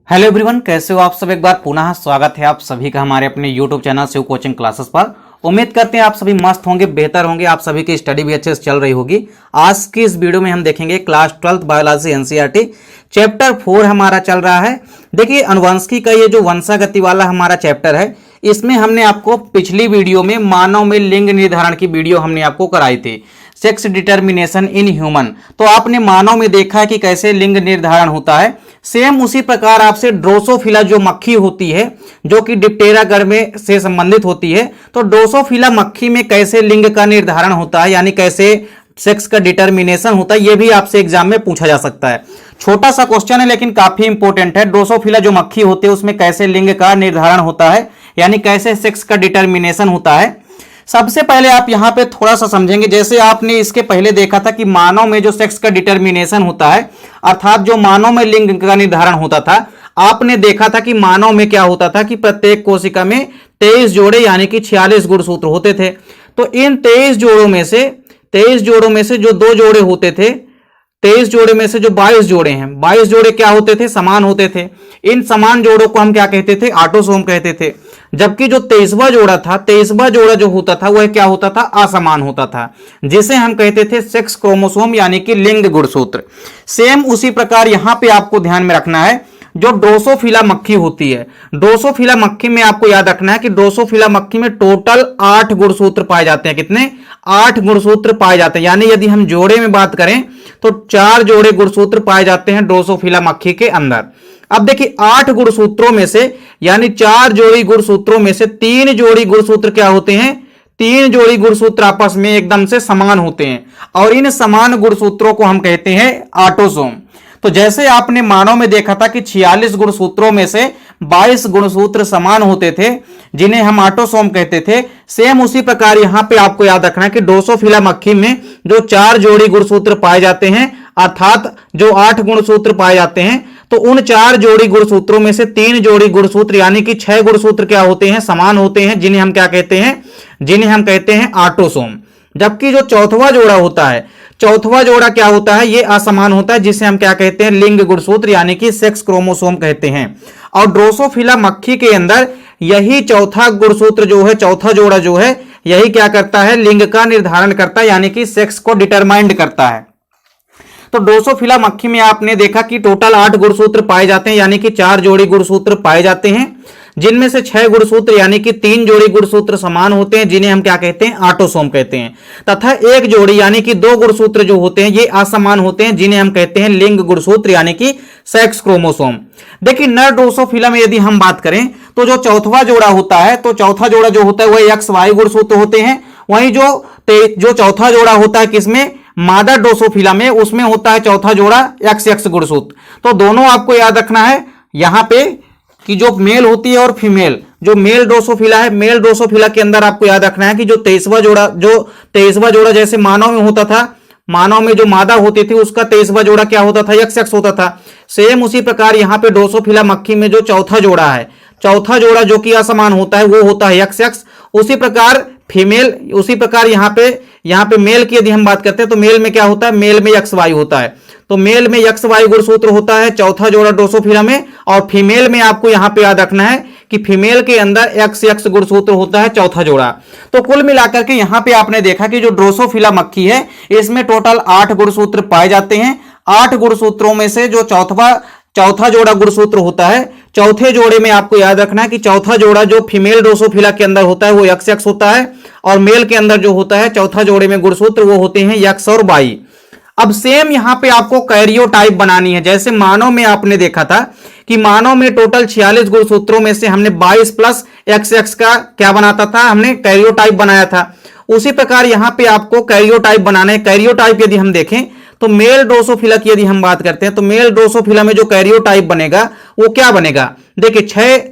Hello everyone, कैसे हो आप सब। एक बार पुनः स्वागत है आप सभी का हमारे अपने YouTube channel Shiv coaching classes पर। उम्मीद करते हैं आप सभी मस्त होंगे, बेहतर होंगे, आप सभी की स्टडी भी अच्छे से चल रही होगी। आज की इस वीडियो में हम देखेंगे क्लास 12 बायोलॉजी एनसीईआरटी चैप्टर 4 हमारा चल रहा है। देखिए, अनुवंशिकी का ये जो वंशागति वाला हमारा चैप्टर है, इसमें हमने आपको पिछली वीडियो में मानव में लिंग निर्धारण की वीडियो हमने आपको कराई थी, सेक्स डिटर्मिनेशन इन ह्यूमन। तो आपने मानव में देखा है कि कैसे लिंग निर्धारण होता है। सेम उसी प्रकार आपसे ड्रोसोफिला जो मक्खी होती है, जो कि डिप्टेरा गण में से संबंधित होती है, तो ड्रोसोफिला मक्खी में कैसे लिंग का निर्धारण होता है, यानी कैसे सेक्स का डिटर्मिनेशन होता है, यह भी आपसे एग्जाम में पूछा जा सकता है। छोटा सा क्वेश्चन है लेकिन काफी इंपॉर्टेंट है। ड्रोसोफिला जो मक्खी होती है उसमें कैसे लिंग का निर्धारण होता है, यानी कैसे सेक्स का डिटर्मिनेशन होता है। सबसे पहले आप यहां पे थोड़ा सा समझेंगे। जैसे आपने इसके पहले देखा था कि मानव में जो सेक्स का डिटर्मिनेशन होता है, अर्थात जो मानव में लिंग का निर्धारण होता था, आपने देखा था कि मानव में क्या होता था कि प्रत्येक कोशिका में 23 जोड़े यानी कि 46 गुणसूत्र होते थे। तो इन 23 जोड़ों में से जो 2 जोड़े होते थे, 23 जोड़े में से जो 22 जोड़े हैं, 22 जोड़े क्या होते थे, समान होते थे। इन समान जोड़ों को हम क्या कहते थे, ऑटोसोम कहते थे। जबकि जो 23वां जोड़ा था, 23वां जोड़ा जो होता था वह क्या होता था, असमान होता था, जिसे हम कहते थे सेक्स क्रोमोसोम यानी कि लिंग गुणसूत्र। सेम उसी प्रकार यहां पे आपको ध्यान में रखना है, जो ड्रोसोफिला मक्खी होती है, ड्रोसोफिला मक्खी में आपको याद रखना है कि ड्रोसोफिला मक्खी में टोटल 8 गुणसूत्र पाए जाते हैं। कितने? 8 गुणसूत्र पाए जाते हैं। यानी यदि हम जोड़े में बात करें तो 4 जोड़े गुणसूत्र पाए जाते हैं ड्रोसोफिला मक्खी के अंदर। अब देखिए, 8 गुणसूत्रों में से यानी 4 जोड़ी गुणसूत्रों में से 3 जोड़ी गुणसूत्र क्या होते हैं, 3 जोड़ी गुणसूत्र आपस में एकदम से समान होते हैं, और इन समान गुणसूत्रों को हम कहते हैं ऑटोसोम। तो जैसे आपने मानव में देखा था कि 46 गुणसूत्रों में से 22 गुणसूत्र समान होते थे, जिन्हें हम ऑटोसोम कहते थे, सेम उसी प्रकार यहां पे आपको याद रखना है कि ड्रोसोफिला मक्खी में जो 4 जोड़ी गुणसूत्र पाए जाते हैं, अर्थात जो 8 गुणसूत्र पाए जाते हैं, तो उन 4 जोड़ी गुणसूत्रों में से 3 जोड़ी गुणसूत्र यानी कि 6 गुणसूत्र क्या होते हैं, समान होते हैं, जिन्हें हम क्या कहते हैं, जिन्हें हम कहते हैं ऑटोसोम। जबकि जो चौथवा जोड़ा होता है, चौथवा जोड़ा क्या होता है, यह असमान होता है, जिसे हम क्या कहते हैं, लिंग गुणसूत्र यानी कि सेक्स क्रोमोसोम कहते हैं। और ड्रोसोफिला मक्खी के अंदर यही चौथा गुणसूत्र जो है, चौथा जोड़ा जो है, यही क्या करता है, लिंग का निर्धारण करता है, यानी कि सेक्स को डिटरमाइंड करता है। तो ड्रोसोफिला मक्खी में आपने देखा कि टोटल 8 गुणसूत्र पाए जाते हैं, यानी कि 4 जोड़ी गुणसूत्र पाए जाते हैं, जिनमें से 6 गुणसूत्र यानी कि 3 जोड़ी गुणसूत्र समान होते हैं, जिन्हें हम क्या कहते हैं, ऑटोसोम कहते हैं, तथा 1 जोड़ी यानी कि 2 गुणसूत्र जो होते हैं ये असमान होते हैं, जिन्हें हम कहते हैं लिंग गुणसूत्र यानी कि सेक्स क्रोमोसोम। देखिए, नर ड्रोसोफिला में यदि हम बात करें तो जो चौथा जोड़ा होता है, तो चौथा जोड़ा जो होता है वह एक्स वाई गुणसूत्र होते हैं। वहीं जो चौथा जोड़ा होता है किसमें, मादा ड्रोसोफिला में, उसमें होता है चौथा जोड़ा एक्स एक्स गुणसूत्र। तो दोनों आपको याद रखना है यहां पे कि जो मेल होती है और फीमेल, जो मेल ड्रोसोफिला है, मेल ड्रोसोफिला के अंदर आपको याद रखना है कि जो 23वां जोड़ा जैसे मानव में होता था, मानव में जो मादा होती थी उसका 23वां जोड़ा क्या होता था, एक्स एक्स होता था। सेम उसी प्रकार यहां पे ड्रोसोफिला मक्खी में जो चौथा जोड़ा है, चौथा जोड़ा जो कि असमान होता है, वो होता है एक्स एक्स। उसी प्रकार फीमेल, उसी प्रकार यहां पे मेल की यदि हम बात करते हैं तो मेल में क्या होता है, मेल में एक्स वाई होता है। तो मेल में एक्स वाई गुणसूत्र होता है चौथा जोड़ा ड्रोसोफिला में, और फीमेल में आपको यहां पे याद रखना है कि फीमेल के अंदर एक्स एक्स गुणसूत्र होता है चौथा जोड़ा। तो कुल मिलाकर के यहां पे आपने देखा कि जो ड्रोसोफिला मक्खी है इसमें टोटल 8 गुणसूत्र पाए जाते हैं। 8 गुणसूत्रों में से जो चौथा जोड़ा गुणसूत्र होता है, चौथे जोड़े में आपको याद रखना है कि चौथा जोड़ा जो फीमेल ड्रोसोफिला के अंदर होता है वो एक्स एक्स होता है, और मेल के अंदर जो होता है चौथा जोड़े में गुणसूत्र वो होते हैं एक्स और वाई। अब सेम यहां पे आपको कैरियोटाइप बनानी है। जैसे मानव में आपने देखा था कि मानव में टोटल 46 गुणसूत्रों में से हमने 22 प्लस एक्स एक्स का क्या बनाता था, हमने कैरियोटाइप बनाया था। उसी प्रकार यहां पे आपको कैरियोटाइप बनाना है। कैरियोटाइप यदि हम देखें तो मेल ड्रोसोफिला की यदि हम बात करते हैं तो मेल ड्रोसोफिला में जो कैरियोटाइप बनेगा वो क्या बनेगा, देखिए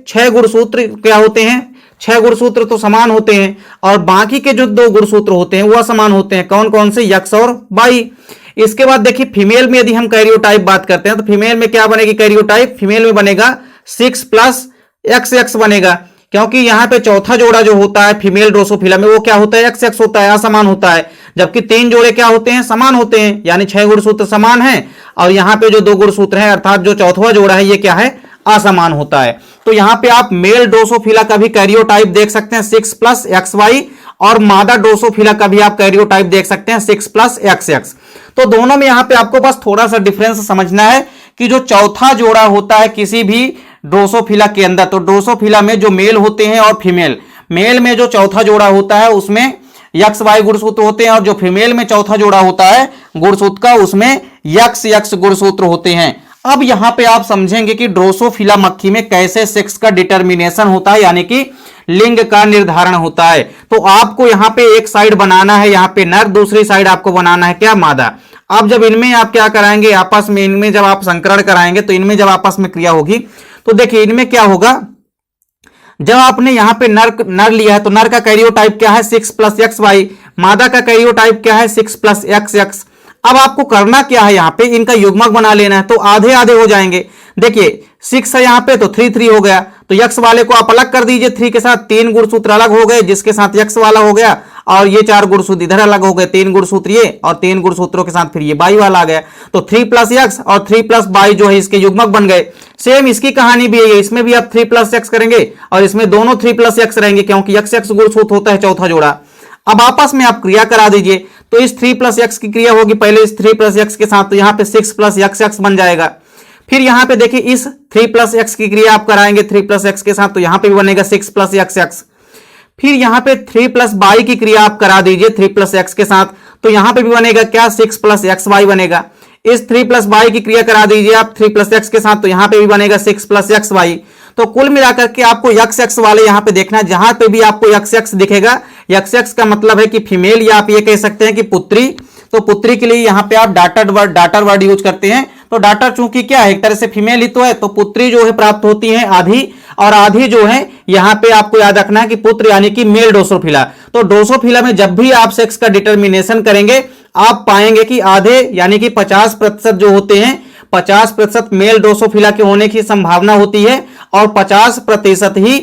6 गुणसूत्र क्या होते हैं, 6 गुणसूत्र तो समान होते हैं, और बाकी के जो 2 गुणसूत्र होते हैं वो असमान होते हैं। कौन कौन से, एक्स और वाई। इसके बाद देखिए फीमेल में यदि हम कैरियोटाइप बात करते हैं तो फीमेल में क्या बनेगी कैरियोटाइप, फीमेल में बनेगा 6 प्लस एक्स एक्स बनेगा, क्योंकि यहां पे चौथा जोड़ा जो होता है फीमेल ड्रोसोफिला में वो क्या होता है, एक्स एक्स होता है, असमान होता है। जबकि 3 जोड़े क्या होते हैं, समान होते हैं, यानी 6 गुणसूत्र समान हैं, और यहां पे जो 2 गुणसूत्र हैं अर्थात जो चौथा जोड़ा है ये क्या है, असमान होता है। तो यहां पे आप मेल ड्रोसोफिला का भी कैरियोटाइप देख सकते हैं 6+XY, और मादा ड्रोसोफिला का भी आप कैरियोटाइप देख सकते हैं 6+XX। तो दोनों में यहां पे आपको बस थोड़ा सा डिफरेंस समझना है कि जो चौथा जोड़ा होता है किसी भी ड्रोसोफिला के अंदर, तो ड्रोसोफिला में जो मेल होते हैं और फीमेल, मेल में जो चौथा जोड़ा होता है उसमें XY गुणसूत्र होते हैं, और जो फीमेल में चौथा जोड़ा होता है गुणसूत्र का उसमें XX गुणसूत्र होते हैं। अब यहां पे आप समझेंगे कि ड्रोसोफिला मक्खी में कैसे सेक्स का डिटर्मिनेशन होता है, यानी कि लिंग का निर्धारण होता है। तो आपको यहां पे एक साइड बनाना है यहां पे नर, दूसरी साइड आपको बनाना है क्या, मादा। अब जब इनमें आप क्या कराएंगे, आपस में इनमें जब आप संकरण कराएंगे तो इनमें जब आपस में क्रिया होगी तो देखिए इनमें क्या होगा, जब आपने यहां पे नर लिया है तो नर का कैरियोटाइप क्या है 6+XY, मादा का कैरियोटाइप क्या है 6+XX। अब आपको करना क्या है, यहां पे इनका युग्मक बना लेना है, तो आधे आधे हो जाएंगे। देखिए 6 है यहां पे तो 3 हो गया, तो यक्स वाले को आप अलग कर दीजिए 3 के साथ, 3 गुणसूत्र अलग हो गए जिसके साथ यक्स वाला हो गया, और ये 4 गुणसूत्र इधर अलग हो गए, 3 गुणसूत्र ये और 3 गुणसूत्रों के साथ फिर ये बाई वाला आ गया। तो 3+X और 3+Y जो है इसके युग्मक बन गए। सेम इसकी कहानी भी है, इसमें भी आप 3+X करेंगे और इसमें दोनों 3+X रहेंगे क्योंकि XX गुणसूत्र होता है चौथा जोड़ा। अब आपस में आप क्रिया करा दीजिए, तो इस 3+X की क्रिया होगी पहले इस 3+X के साथ, तो यहां पे 6+XX बन जाएगा। फिर यहां पे देखिए इस 3+X की क्रिया आप कराएंगे 3+X के साथ, तो यहां पे भी बनेगा 6+XX। फिर यहां पे 3+Y की क्रिया आप करा दीजिए 3+X के साथ, तो यहां पे भी बनेगा क्या 6+XY बनेगा। इस 3+Y की क्रिया करा दीजिए आप 3+X के साथ, तो यहां पे भी बनेगा 6+XY। तो कुल मिलाकर के आपको XX वाले यहां पे देखना है, जहां पे भी आपको XX दिखेगा, XX का मतलब है कि फीमेल, या आप ये कह सकते हैं कि पुत्री। तो पुत्री के लिए यहां पे आप डाटर वर्ड यूज करते हैं। तो डाटर चूंकि क्या है एक तरह से फीमेल ही तो है, तो पुत्री जो है प्राप्त होती है आधी, और आधी जो है यहां पे आपको याद रखना है कि पुत्र यानी कि मेल ड्रोसोफिला। तो ड्रोसोफिला में जब भी आप सेक्स का डिटर्मिनेशन करेंगे आप पाएंगे कि आधे यानी कि 50% जो होते हैं 50% मेल ड्रोसोफिला के होने की संभावना होती है, और 50% ही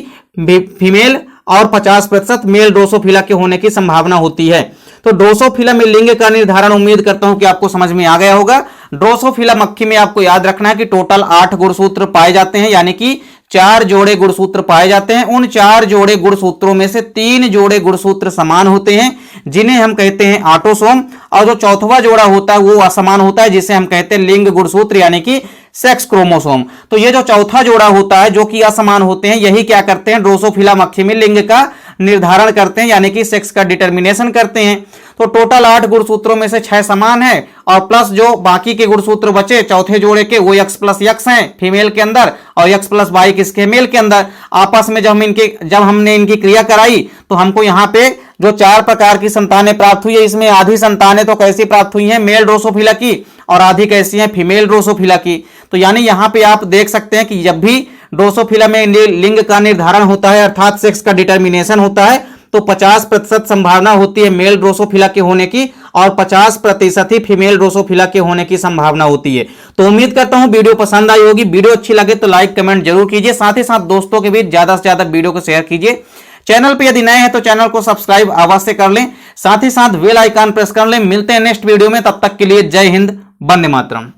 फीमेल और 50% मेल ड्रोसोफिला के होने की संभावना होती है। तो ड्रोसोफिला में लिंग का निर्धारण उम्मीद करता हूं कि आपको समझ में आ गया होगा। ड्रोसोफिला मक्खी में आपको याद रखना है कि टोटल 8 गुणसूत्र पाए जाते हैं, यानी कि 4 जोड़े गुणसूत्र पाए जाते हैं। उन 4 जोड़े गुणसूत्रों में से 3 जोड़े गुणसूत्र समान होते हैं जिन्हें हम कहते हैं ऑटोसोम, और जो चौथवा जोड़ा होता है वो असमान होता है जिसे हम कहते हैं लिंग गुणसूत्र यानी कि सेक्स क्रोमोसोम। तो ये जो चौथा जोड़ा होता है जो कि असमान होते हैं, यही क्या करते हैं ड्रोसोफिला मक्खी में लिंग का निर्धारण करते हैं यानी कि सेक्स का डिटर्मिनेशन करते हैं। तो टोटल 8 गुणसूत्रों में से 6 समान है, और प्लस जो बाकी के गुणसूत्र बचे चौथे जोड़े के वो X+X हैं फीमेल के अंदर, और X+Y किसके मेल के अंदर। आपस में जब हमने इनकी क्रिया कराई तो हमको यहाँ पे जो 4 प्रकार की संतानें प्राप्त हुई है, इसमें आधी संतानें तो कैसी प्राप्त हुई हैं मेल ड्रोसोफिला की, और आधी कैसी हैं फीमेल ड्रोसोफिला की। तो यानी यहाँ पे आप देख सकते हैं कि जब भी ड्रोसोफिला में लिंग का निर्धारण होता है अर्थात सेक्स का डिटर्मिनेशन होता है, तो 50% संभावना होती है मेल ड्रोसोफिला के होने की, और 50% ही फीमेल ड्रोसोफिला के होने की संभावना होती है। तो उम्मीद करता हूं वीडियो पसंद आई होगी। वीडियो अच्छी लगे तो लाइक कमेंट जरूर कीजिए, साथ ही साथ दोस्तों के बीच ज्यादा से ज्यादा वीडियो को शेयर कीजिए। चैनल पे यदि नए हैं तो चैनल को सब्सक्राइब अवश्य कर लें, साथ ही साथ बेल आइकन प्रेस कर लें। मिलते हैं नेक्स्ट वीडियो में, तब तक के लिए जय हिंद, वंदे मातरम।